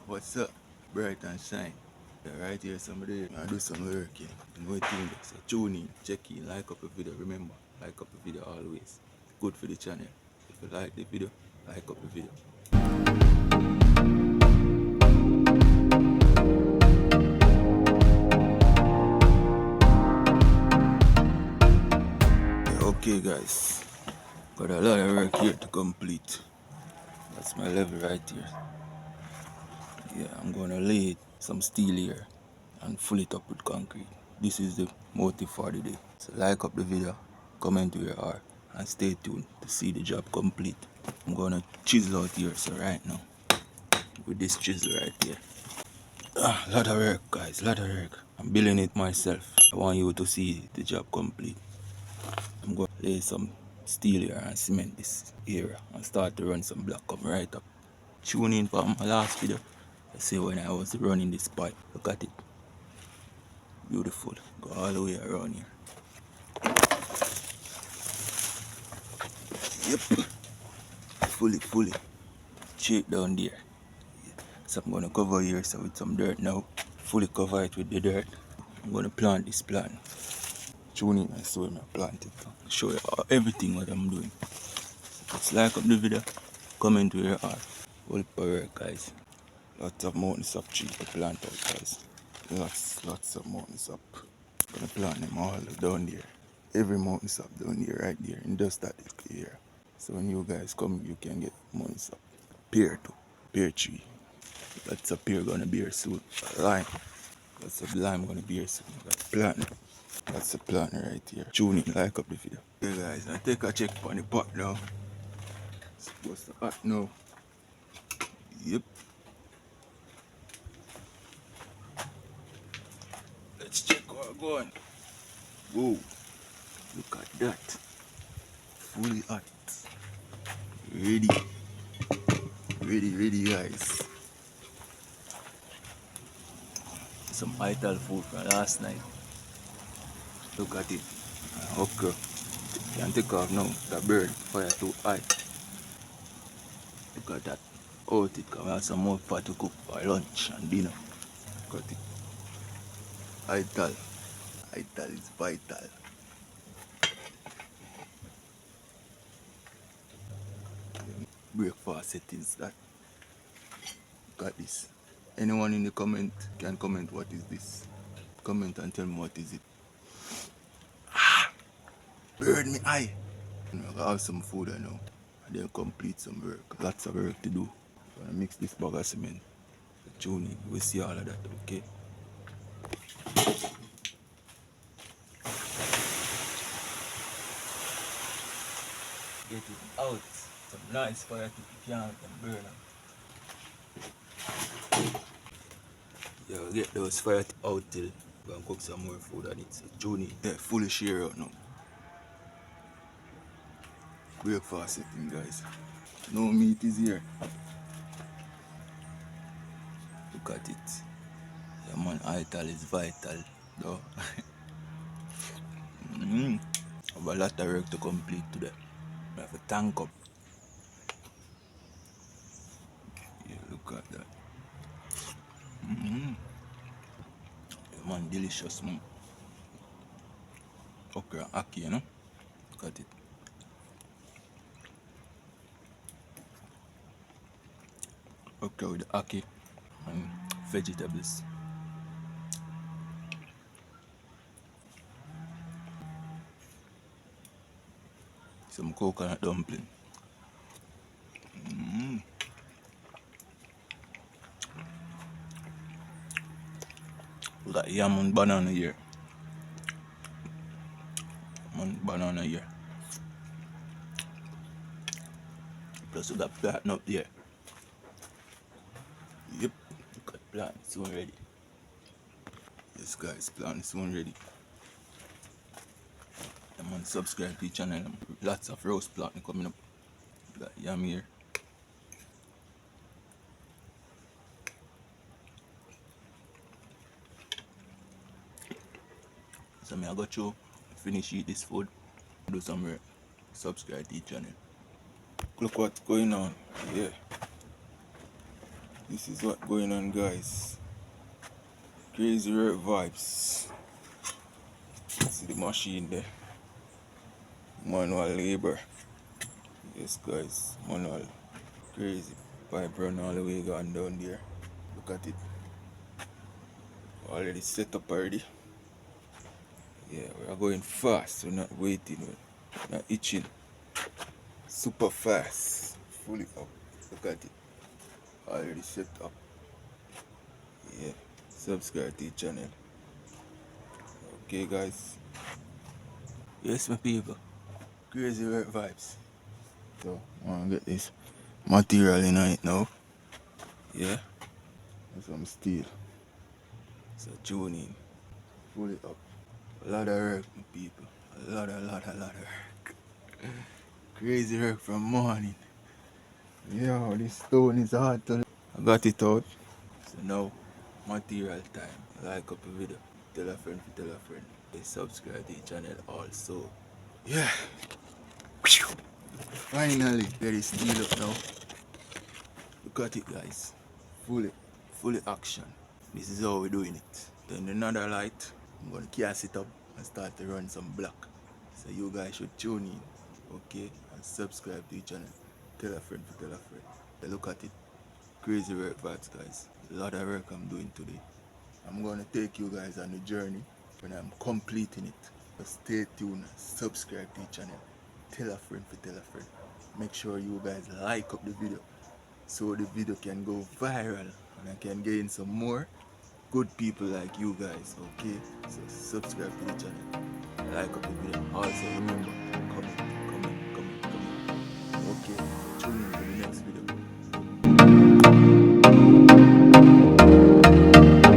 What's up? Bright and shine. Yeah, right here somebody I do some work here. You know what thing so tune in, check in, like up the video. Remember, like up the video always. Good for the channel. If you like the video, like up the video. Yeah, okay guys. Got a lot of work here to complete. That's my level right here. Yeah, I'm gonna lay some steel here and fill it up with concrete. This is the motive for the day. So like up the video, comment where you are, and stay tuned to see the job complete. I'm gonna chisel out here, so right now, with this chisel right here. Lot of work guys, lot of work. I'm building it myself. I want you to see the job complete. I'm gonna lay some steel here and cement this area and start to run some block come right up. Tune in for my last video. I see when I was running this pipe. Look at it. Beautiful. Go all the way around here. Yep. Fully. Straight down there. So I'm gonna cover here so with some dirt now. Fully cover it with the dirt. I'm gonna plant this plant. Tune in and see when I plant it. Show you everything what I'm doing. Just like up the video. Comment where you are. All power guys. Lots of mountains of trees to plant out guys. Lots of mountains up. Gonna plant them all down there. Every mountains up down here, right there in just that area. So when you guys come, you can get mountains up. Pear too. Pear tree. Lots of pear gonna bear soon. Lime. Lots of lime gonna bear soon. That's plant. That's the plant right here. Tune in, like up the video. Okay guys, I take a check on the pot now. It's supposed to hot now. Yep. Let's check how it's going. Whoa. Look at that. Fully hot. Ready guys. Some vital food from last night. Look at it. Okra. Can't take off now. The bird fire too high. Look at that. Out it come out some more fat to cook for lunch and dinner. Look at it. Vital. Vital is vital. Breakfast settings that. Look at this. Anyone in the comment can comment what is this. Comment and tell me what is it. Burn me eye. I have some food I know. And then complete some work. Lots of work to do. So I mix this bag of cement. Tune in. We'll see all of that, okay? Get it out. Some nice fire to pick out and burn up. Yeah, get those fire out till we can cook some more food on it. So tune in. Yeah, fully share out now. Breakfast setting guys. No meat is here. Look at it. Yeah man, vital is vital though. I have a lot of work to complete today. I have a tank up. Yeah, look at that. Yeah, man, delicious man. Okra ackee, you know? Look at it. Okra with the ackee and vegetables. Some coconut dumpling. We got yam and banana here. Banana here. Plus we got plantain up there. Yep, look at plantain soon ready. Yes guys, plantain soon ready. Yeah, man, subscribe to the channel. Lots of roast plantain coming up. We got yam here. So I go through, finish eat this food, do some work. Subscribe to the channel. Look what's going on here. This is what going on, guys. Crazy work vibes. See the machine there. Manual labor. Yes, guys. Manual. Crazy. Pipe run all the way gone down there. Look at it. Already set up already. Yeah, we are going fast. We're not waiting. We're not itching. Super fast. Fully up. Look at it. Already set up. Yeah. Subscribe to the channel. Okay, guys. Yes, my people. Crazy work vibes. So, I want to get this material in it now. Yeah. And some steel. So, tune in. Fully up. A lot of work, my people. A lot of work. Crazy work from morning. Yeah, this stone is hard to. I got it out. So now, material time. Like up the video. Tell a friend, tell a friend. They subscribe to the channel also. Yeah. Finally, get it steel up now. Look at it, guys. Fully action. This is how we're doing it. Then another light. I'm gonna cast it up and start to run some block. So you guys should tune in, okay, and subscribe to the channel. Tell a friend, tell a friend. Look at it. Crazy work vibes, guys. A lot of work I'm doing today. I'm gonna take you guys on the journey when I'm completing it. So stay tuned, subscribe to the channel. Tell a friend, tell a friend. Make sure you guys like up the video so the video can go viral and I can gain some more good people like you guys, okay? So subscribe to the channel, like up the video. Also remember